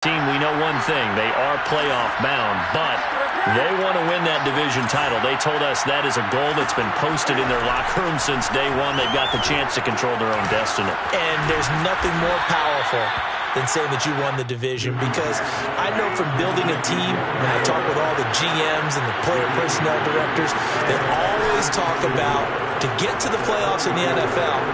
Team, we know one thing. They are playoff bound, but they want to win that division title. They told us that is a goal that's been posted in their locker room since day one. They've got the chance to control their own destiny. And there's nothing more powerful than saying that you won the division, because I know from building a team, when I talk with all the GMs and the player personnel directors, they always talk about, to get to the playoffs in the NFL,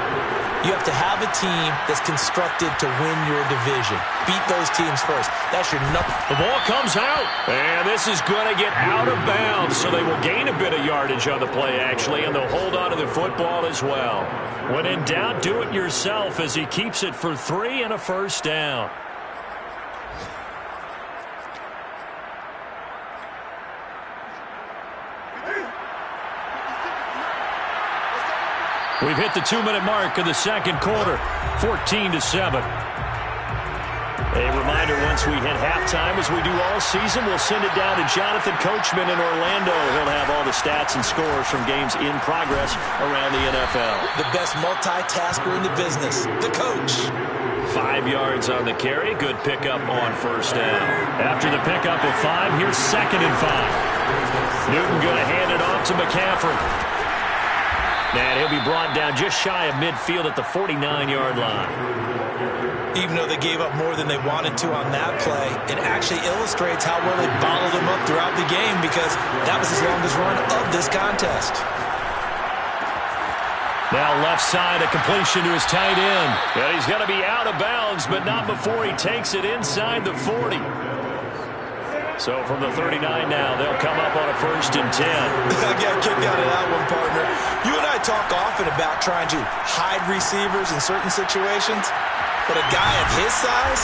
you have to have a team that's constructed to win your division. Beat those teams first. That's your number. The ball comes out, and this is going to get out of bounds, so they will gain a bit of yardage on the play, actually, and they'll hold on to the football as well. When in doubt, do it yourself as he keeps it for 3 and a first down. We've hit the 2-minute mark of the second quarter, 14-7. A reminder, once we hit halftime, as we do all season, we'll send it down to Jonathan Coachman in Orlando. He'll have all the stats and scores from games in progress around the NFL. The best multitasker in the business, the coach. 5 yards on the carry. Good pickup on first down. After the pickup of 5, here's 2nd and 5. Newton going to hand it off to McCaffrey. And he'll be brought down just shy of midfield at the 49-yard line. Even though they gave up more than they wanted to on that play, it actually illustrates how well they bottled him up throughout the game, because that was his longest run of this contest. Now left side, a completion to his tight end. And he's going to be out of bounds, but not before he takes it inside the 40. So from the 39 now, they'll come up on a 1st and 10. I got a kick out of that one, partner. You and I talk often about trying to hide receivers in certain situations, but a guy of his size,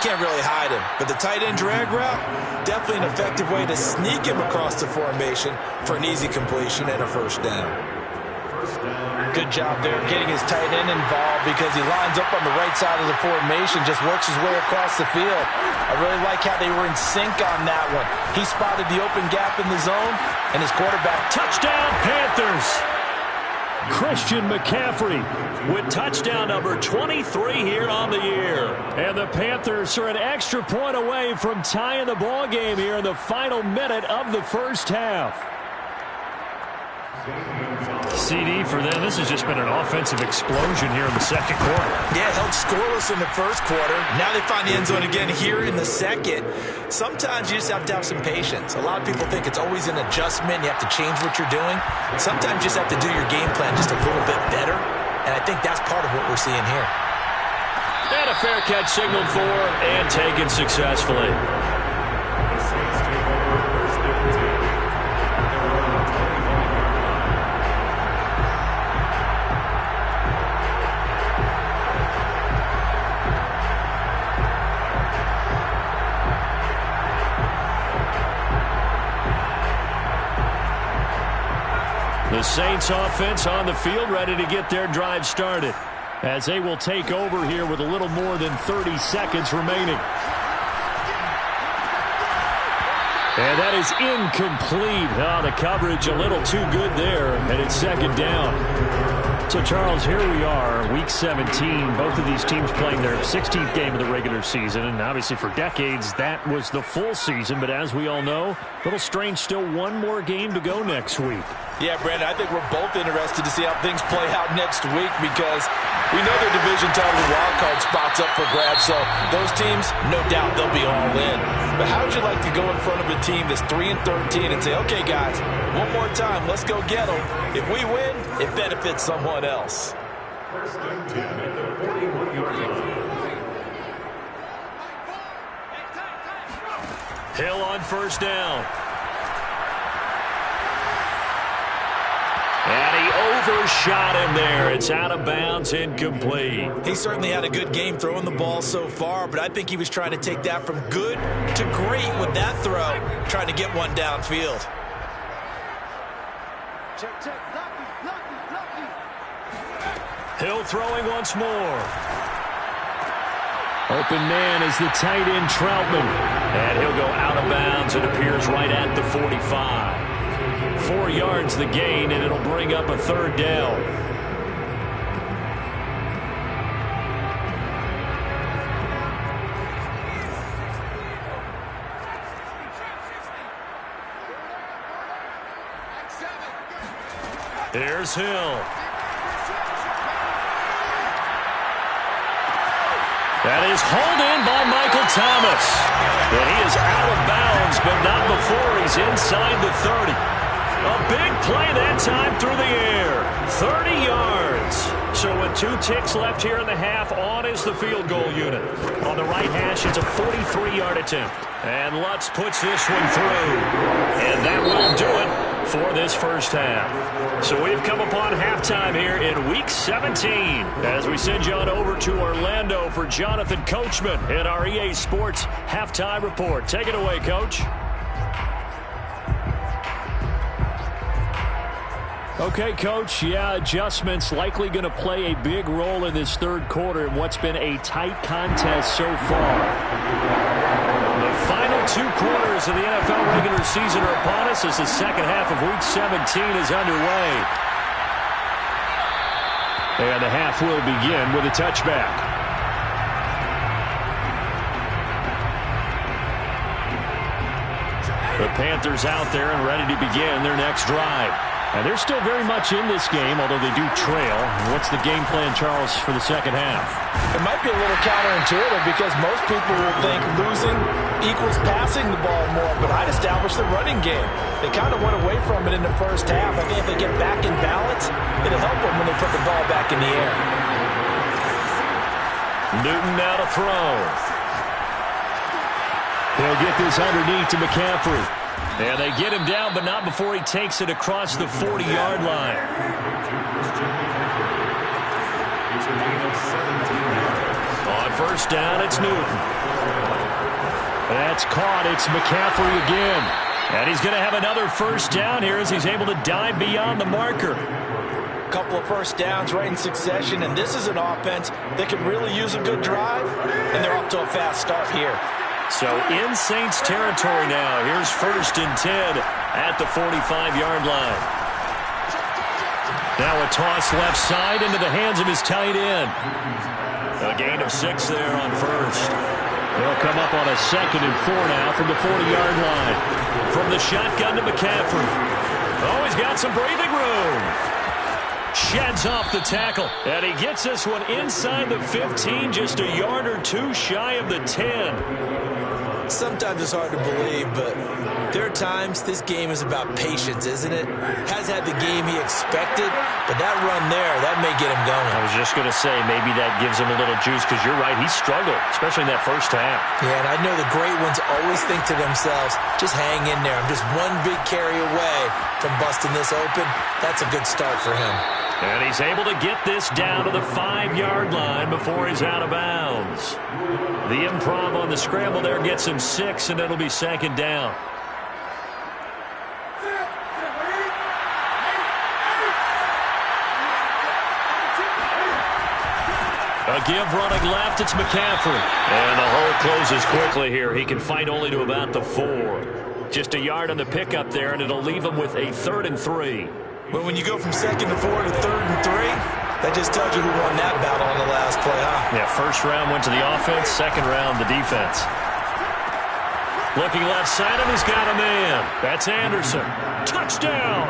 can't really hide him. But the tight end drag route, definitely an effective way to sneak him across the formation for an easy completion and a first down. Good job there getting his tight end involved, because he lines up on the right side of the formation, just works his way across the field. I really like how they were in sync on that one. He spotted the open gap in the zone, and his quarterback. Touchdown, Panthers! Christian McCaffrey with touchdown number 23 here on the year. And the Panthers are an extra point away from tying the ball game here in the final minute of the first half. CD for them. This has just been an offensive explosion here in the second quarter. Yeah, held scoreless in the first quarter. Now they find the end zone again here in the second. Sometimes you just have to have some patience. A lot of people think it's always an adjustment. You have to change what you're doing. Sometimes you just have to do your game plan just a little bit better. And I think that's part of what we're seeing here. And a fair catch signaled for and taken successfully. The Saints offense on the field, ready to get their drive started, as they will take over here with a little more than 30 seconds remaining. And that is incomplete. Oh, the coverage a little too good there, and it's 2nd down. So, Charles, here we are, Week 17. Both of these teams playing their 16th game of the regular season, and obviously for decades that was the full season. But as we all know, a little strange, still one more game to go next week. Yeah, Brandon, I think we're both interested to see how things play out next week, because we know their division title and wild card spots up for grabs, so those teams, no doubt they'll be all in. But how would you like to go in front of a team that's 3-13 and say, okay, guys, one more time, let's go get them. If we win, it benefits someone else. 1st and 10 at the 41-yard line. Hill on first down. And he overshot him there. It's out of bounds, incomplete. He certainly had a good game throwing the ball so far, but I think he was trying to take that from good to great with that throw, trying to get one downfield. Hill throwing once more. Open man is the tight end Troutman. And he'll go out of bounds. It appears right at the 45. 4 yards the gain, and it'll bring up a 3rd down. Here's Hill. That is hauled in by Michael Thomas. And he is out of bounds, but not before he's inside the 30. A big play that time through the air. 30 yards. So with 2 ticks left here in the half, on is the field goal unit. On the right hash, it's a 43-yard attempt. And Lutz puts this one through. And that will do it for this first half. So we've come upon halftime here in Week 17 as we send you on over to Orlando for Jonathan Coachman in our EA Sports Halftime Report. Take it away, Coach. Okay, Coach, yeah, adjustments likely going to play a big role in this third quarter in what's been a tight contest so far. The final 2 quarters of the NFL regular season are upon us as the second half of Week 17 is underway. And the half will begin with a touchback. The Panthers out there and ready to begin their next drive. And they're still very much in this game, although they do trail. What's the game plan, Charles, for the second half? It might be a little counterintuitive because most people will think losing equals passing the ball more, but I'd establish the running game. They kind of went away from it in the first half. I think if they get back in balance, it'll help them when they put the ball back in the air. Newton now to throw. He'll get this underneath to McCaffrey. And they get him down, but not before he takes it across the 40-yard line. On first down, it's Newton. That's caught. It's McCaffrey again. And he's going to have another first down here as he's able to dive beyond the marker. Couple of first downs right in succession, and this is an offense that could really use a good drive, and they're off to a fast start here. So in Saints territory now. Here's 1st and 10 at the 45-yard line. Now a toss left side into the hands of his tight end. A gain of 6 there on first. They'll come up on a 2nd and 4 now from the 40-yard line. From the shotgun to McCaffrey. Oh, he's got some breathing room. Sheds off the tackle. And he gets this one inside the 15, just a yard or 2 shy of the 10. Sometimes it's hard to believe, but there are times this game is about patience, isn't it? Has had the game he expected, but that run there, that may get him going. I was just going to say, maybe that gives him a little juice, because you're right, he struggled, especially in that first half. Yeah, and I know the great ones always think to themselves, just hang in there. I'm just one big carry away from busting this open. That's a good start for him. And he's able to get this down to the 5-yard line before he's out of bounds. The improv on the scramble there gets him 6, and it'll be 2nd down. A give running left, it's McCaffrey. And the hole closes quickly here. He can fight only to about the 4. Just a yard on the pickup there, and it'll leave him with a 3rd and 3. Well, when you go from 2nd to 4 to 3rd and 3, that just tells you who won that battle on the last play, huh? Yeah, first round went to the offense, second round the defense. Looking left side, and he's got a man. That's Anderson. Touchdown!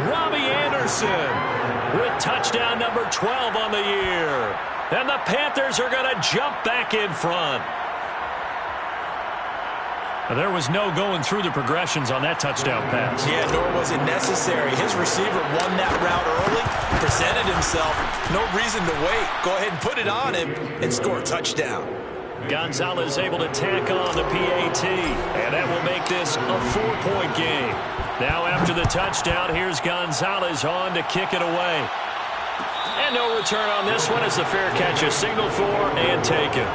Robbie Anderson with touchdown number 12 on the year. And the Panthers are going to jump back in front. There was no going through the progressions on that touchdown pass. Yeah, nor was it necessary. His receiver won that route early, presented himself. No reason to wait. Go ahead and put it on him and score a touchdown. Gonzalez able to tack on the PAT, and that will make this a 4-point game. Now after the touchdown, here's Gonzalez on to kick it away. And no return on this one as the fair catch is signaled for and taken.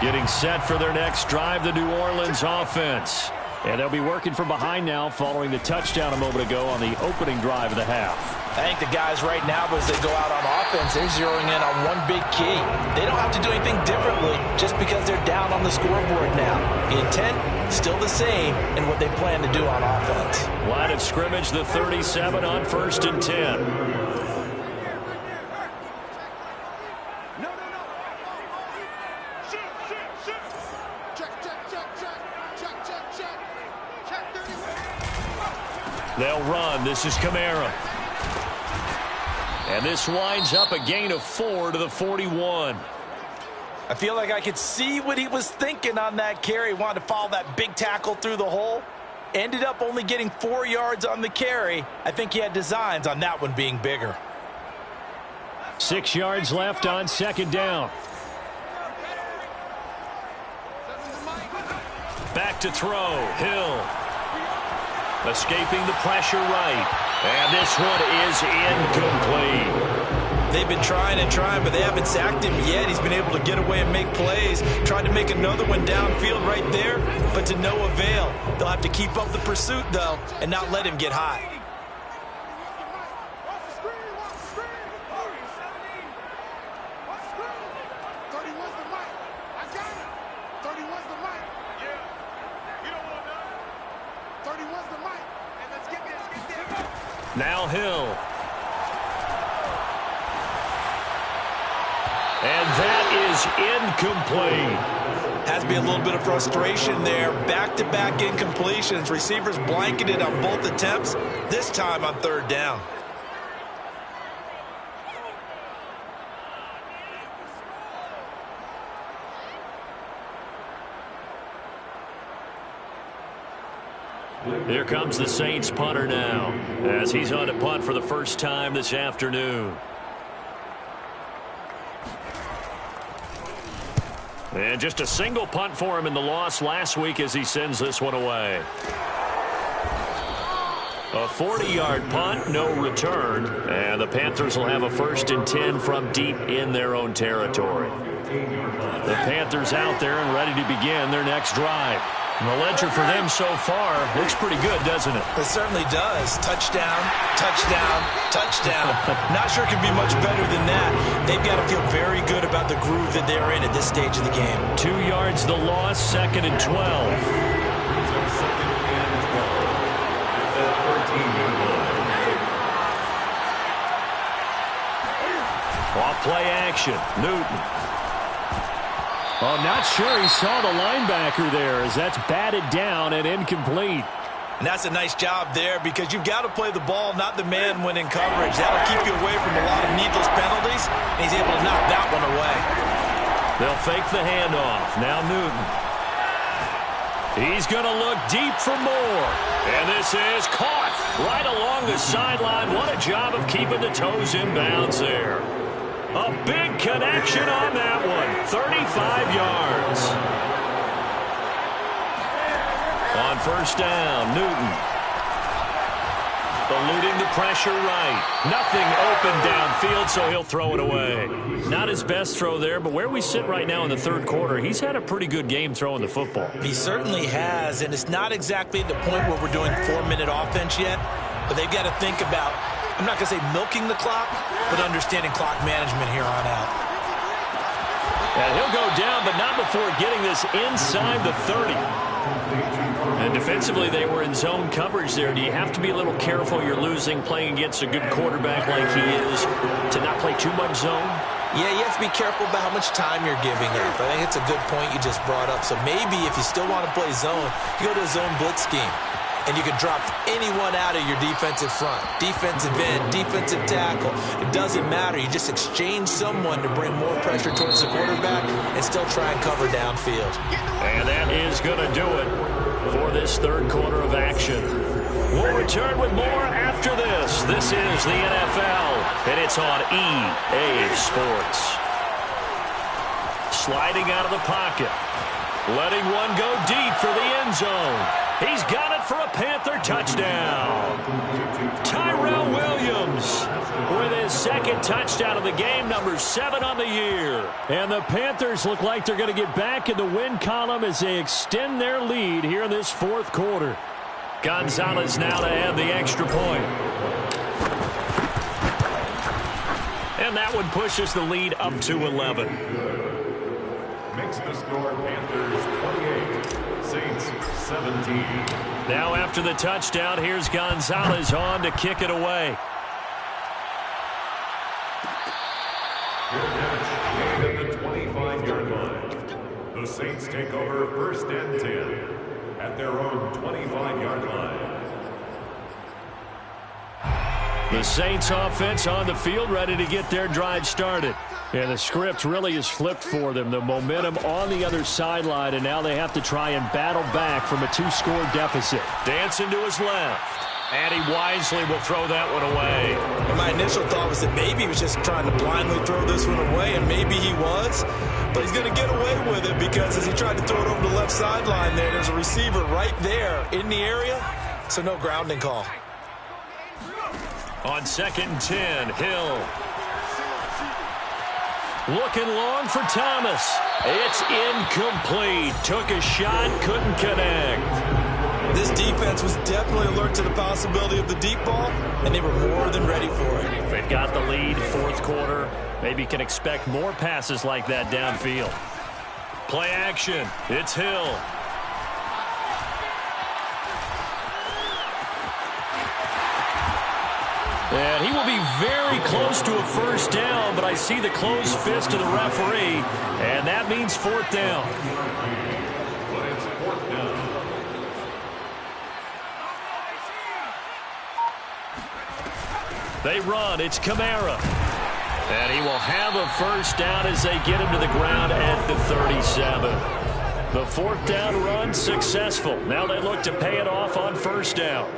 Getting set for their next drive, the New Orleans offense. And they'll be working from behind now following the touchdown a moment ago on the opening drive of the half. I think the guys right now, as they go out on offense, they're zeroing in on one big key. They don't have to do anything differently just because they're down on the scoreboard now. The intent, still the same in what they plan to do on offense. Line of scrimmage, the 37 on 1st and 10. They'll run. This is Kamara. And this winds up a gain of 4 to the 41. I feel like I could see what he was thinking on that carry. He wanted to follow that big tackle through the hole. Ended up only getting 4 yards on the carry. I think he had designs on that one being bigger. 6 yards left on second down. Back to throw. Hill. Escaping the pressure right. And this one is incomplete. They've been trying and trying, but they haven't sacked him yet. He's been able to get away and make plays. Tried to make another one downfield right there, but to no avail. They'll have to keep up the pursuit, though, and not let him get hot. Now Hill. And that is incomplete. Has to be a little bit of frustration there. Back-to-back incompletions. Receivers blanketed on both attempts, this time on third down. Here comes the Saints punter now, as he's on to punt for the first time this afternoon. And just a single punt for him in the loss last week as he sends this one away. A 40-yard punt, no return, and the Panthers will have a 1st and 10 from deep in their own territory. The Panthers out there and ready to begin their next drive. And the ledger for them so far looks pretty good, doesn't it? It certainly does. Touchdown, touchdown, touchdown. Not sure it could be much better than that. They've got to feel very good about the groove that they're in at this stage of the game. 2 yards the loss, 2nd and 12. Off play action, Newton. I'm not sure he saw the linebacker there as that's batted down and incomplete. And that's a nice job there because you've got to play the ball, not the man when in coverage. That'll keep you away from a lot of needless penalties, and he's able to knock that one away. They'll fake the handoff. Now Newton. He's going to look deep for more. And this is caught right along the sideline. What a job of keeping the toes in bounds there. A big connection on that one. 35 yards. On first down, Newton. Eluding the pressure right. Nothing open downfield, so he'll throw it away. Not his best throw there, but where we sit right now in the third quarter, he's had a pretty good game throwing the football. He certainly has, and it's not exactly at the point where we're doing 4-minute offense yet, but they've got to think about, I'm not going to say milking the clock, but understanding clock management here on out. And he'll go down, but not before getting this inside the 30. And defensively, they were in zone coverage there. Do you have to be a little careful? You're losing, playing against a good quarterback like he is, to not play too much zone? Yeah, you have to be careful about how much time you're giving up. I think it's a good point you just brought up. So maybe if you still want to play zone, you go to a zone blitz scheme. And you can drop anyone out of your defensive front. Defensive end, defensive tackle. It doesn't matter. You just exchange someone to bring more pressure towards the quarterback and still try and cover downfield. And that is going to do it for this third quarter of action. We'll return with more after this. This is the NFL, and it's on EA Sports. Sliding out of the pocket. Letting one go deep for the end zone. He's got it for a Panther touchdown. Tyrell Williams with his second touchdown of the game, number 7 on the year. And the Panthers look like they're going to get back in the win column as they extend their lead here in this fourth quarter. Gonzalez now to add the extra point. And that one pushes the lead up to 11. Makes the score Panthers 28, Saints 17. Now after the touchdown, here's Gonzalez on to kick it away. Good catch made at the 25-yard line. The Saints take over 1st and 10 at their own 25-yard line. The Saints offense on the field, ready to get their drive started. And the script really is flipped for them. The momentum on the other sideline, and now they have to try and battle back from a 2-score deficit. Dancing to his left. And he wisely will throw that one away. And my initial thought was that maybe he was just trying to blindly throw this one away, and maybe he was. But he's going to get away with it because as he tried to throw it over the left sideline there's a receiver right there in the area, so no grounding call. On 2nd and 10, Hill. Looking long for Thomas. It's incomplete. Took a shot, couldn't connect. This defense was definitely alert to the possibility of the deep ball, and they were more than ready for it. They've got the lead, 4th quarter. Maybe can expect more passes like that downfield. Play action. It's Hill. And he will be very close to a first down, but I see the closed fist of the referee, and that means 4th down. They run. It's Kamara. And he will have a first down as they get him to the ground at the 37. The 4th down run successful. Now they look to pay it off on first down.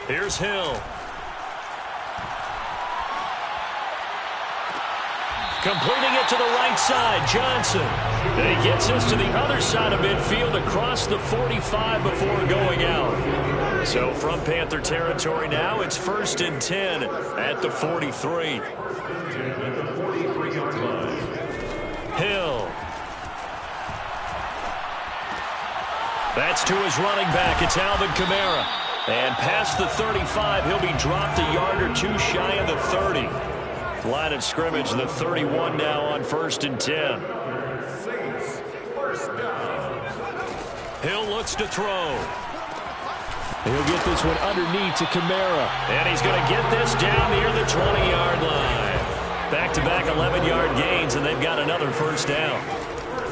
Here's Hill. Completing it to the right side, Johnson. And he gets us to the other side of midfield across the 45 before going out. So from Panther territory now, it's 1st and 10 at the 43. Hill. That's to his running back. It's Alvin Kamara. And past the 35, he'll be dropped a yard or two shy of the 30. Line of scrimmage, the 31 now on 1st and 10. Hill looks to throw. He'll get this one underneath to Kamara. And he's going to get this down near the 20-yard line. Back-to-back 11-yard gains, and they've got another first down.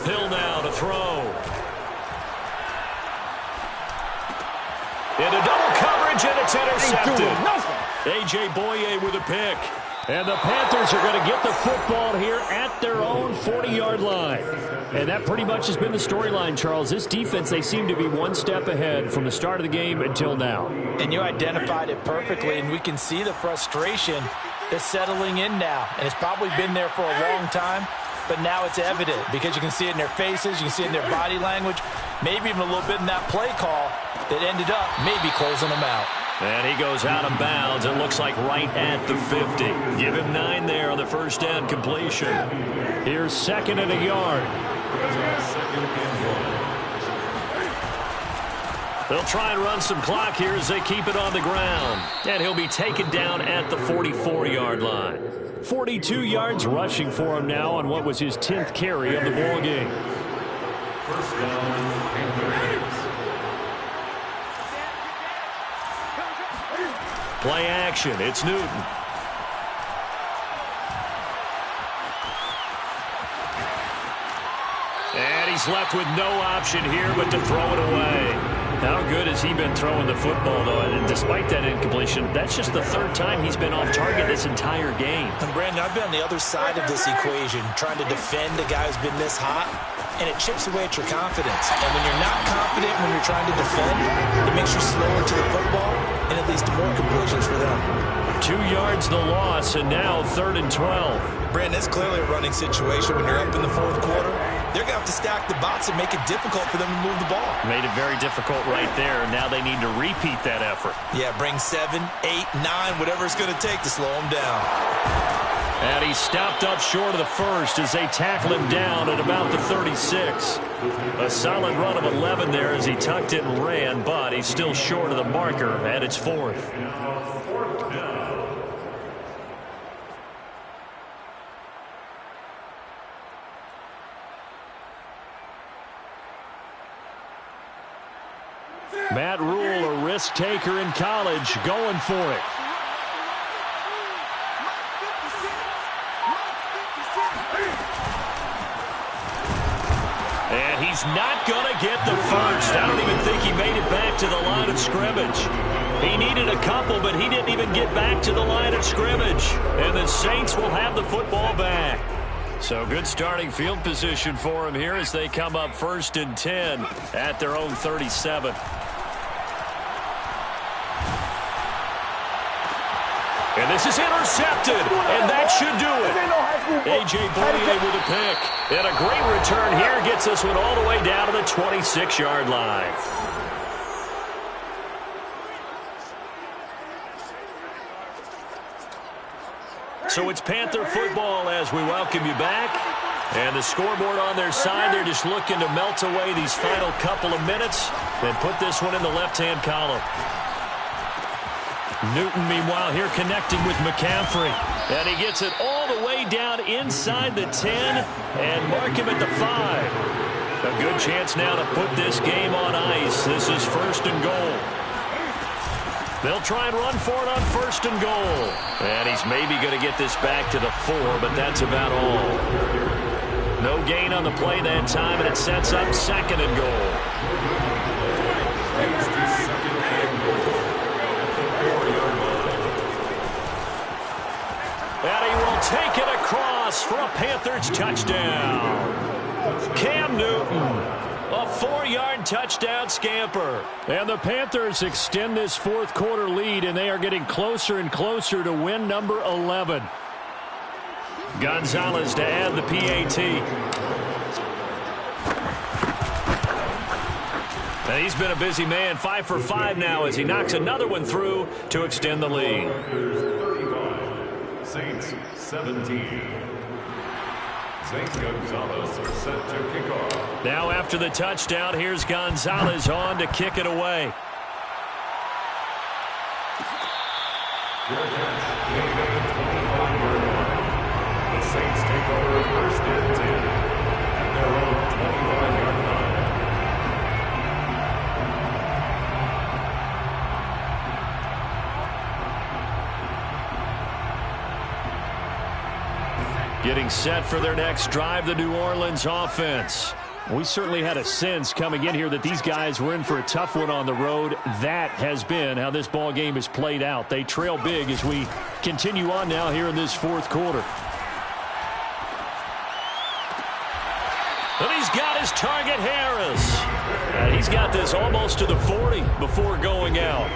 Hill now to throw. Into double coverage, and it's intercepted. A.J. Boye with a pick. And the Panthers are going to get the football here at their own 40-yard line. And that pretty much has been the storyline, Charles. This defense, they seem to be one step ahead from the start of the game until now. And you identified it perfectly, and we can see the frustration that's settling in now. And it's probably been there for a long time, but now it's evident because you can see it in their faces, you can see it in their body language, maybe even a little bit in that play call that ended up maybe closing them out. And he goes out of bounds. It looks like right at the 50. Give him 9 there on the first down completion. Here's 2nd and a yard. They'll try and run some clock here as they keep it on the ground. And he'll be taken down at the 44-yard line. 42 yards rushing for him now on what was his 10th carry of the ball game. First down. Play action. It's Newton. And he's left with no option here but to throw it away. How good has he been throwing the football, though? And despite that incompletion, that's just the 3rd time he's been off target this entire game. And Brandon, I've been on the other side of this equation, trying to defend a guy who's been this hot, and it chips away at your confidence. And when you're not confident when you're trying to defend, it makes you slower to the football, and it leads to more completions for them. 2 yards the loss, and now 3rd and 12. Brandon, it's clearly a running situation when you're up in the 4th quarter. They're going to have to stack the box and make it difficult for them to move the ball. Made it very difficult right there. Now they need to repeat that effort. Yeah, bring 7, 8, 9, whatever it's going to take to slow them down. And he stopped up short of the first as they tackle him down at about the 36. A solid run of 11 there as he tucked it and ran, but he's still short of the marker, and it's 4th. Matt Rule, a risk taker in college, going for it. And he's not going to get the first. I don't even think he made it back to the line of scrimmage. He needed a couple, but he didn't even get back to the line of scrimmage. And the Saints will have the football back. So good starting field position for him here as they come up 1st and 10 at their own 37. And this is intercepted, and that should do it. A.J. Bournier with a pick. And a great return here gets this one all the way down to the 26-yard line. So it's Panther football as we welcome you back. And the scoreboard on their side, they're just looking to melt away these final couple of minutes and put this one in the left-hand column. Newton, meanwhile, here connecting with McCaffrey. And he gets it all the way down inside the 10 and mark him at the 5. A good chance now to put this game on ice. This is 1st and goal. They'll try and run for it on 1st and goal. And he's maybe going to get this back to the 4, but that's about all. No gain on the play that time, and it sets up 2nd and goal. And he will take it across for a Panthers touchdown. Cam Newton. A 4-yard touchdown scamper. And the Panthers extend this 4th quarter lead, and they are getting closer and closer to win number 11. Gonzalez to add the PAT. And he's been a busy man, 5 for 5 now as he knocks another one through to extend the lead. 35, Saints 17. Saints Gonzalez set to kick off. Now after the touchdown, here's Gonzalez on to kick it away. The Saints take over 1st and 10 at their own 25-yard line. Getting set for their next drive, the New Orleans offense. We certainly had a sense coming in here that these guys were in for a tough one on the road. That has been how this ball game has played out. They trail big as we continue on now here in this 4th quarter. And he's got his target, Harris. And he's got this almost to the 40 before going out.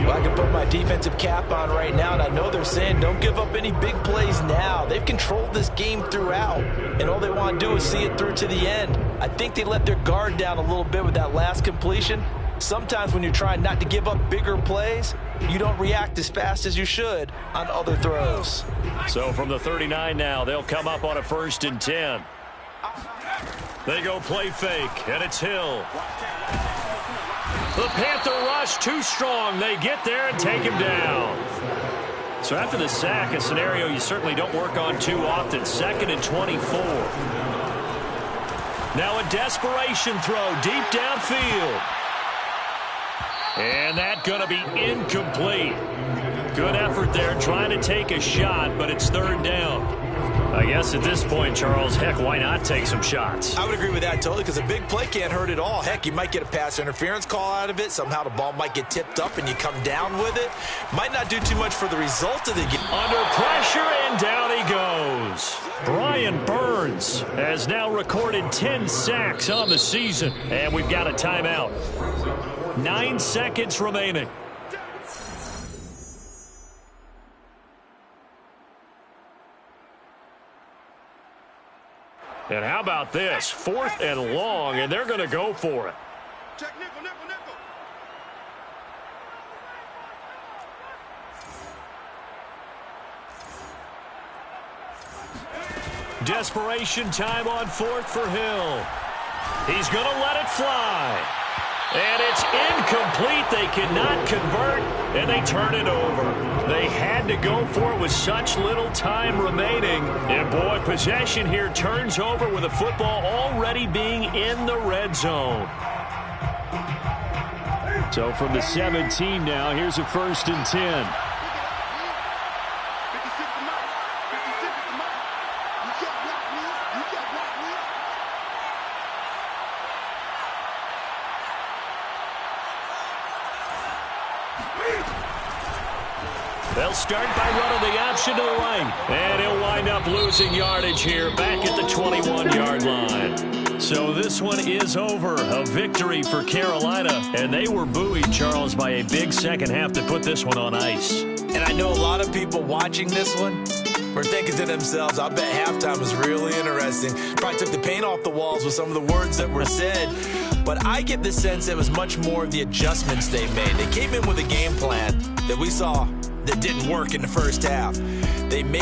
Well, I can put my defensive cap on right now, and I know they're saying don't give up any big plays now. They've controlled this game throughout, and all they want to do is see it through to the end. I think they let their guard down a little bit with that last completion. Sometimes when you're trying not to give up bigger plays, you don't react as fast as you should on other throws. So from the 39 now, they'll come up on a 1st and 10. They go play fake, and it's Hill. The Panther rush too strong. They get there and take him down. So after the sack, a scenario you certainly don't work on too often. 2nd and 24. Now a desperation throw deep downfield. And that going to be incomplete. Good effort there trying to take a shot, but it's 3rd down. I guess at this point, Charles, heck, why not take some shots? I would agree with that totally because a big play can't hurt at all. Heck, you might get a pass interference call out of it. Somehow the ball might get tipped up and you come down with it. Might not do too much for the result of the game. Under pressure, and down he goes. Brian Burns has now recorded 10 sacks on the season, and we've got a timeout. 9 seconds remaining. And how about this? 4th and long, and they're going to go for it. Check nickel, nickel, nickel. Desperation time on 4th for Hill. He's going to let it fly. And it's incomplete. They cannot convert, and they turn it over. They had to go for it with such little time remaining. And, boy, possession here turns over with the football already being in the red zone. So from the 17 now, here's a 1st and 10. They'll start by running the option to the right. And he'll wind up losing yardage here back at the 21-yard line. So this one is over. A victory for Carolina. And they were buoyed, Charles, by a big second half to put this one on ice. And I know a lot of people watching this one were thinking to themselves, I bet halftime was really interesting. Probably took the paint off the walls with some of the words that were said. But I get the sense it was much more of the adjustments they made. They came in with a game plan that we saw that didn't work in the first half. They made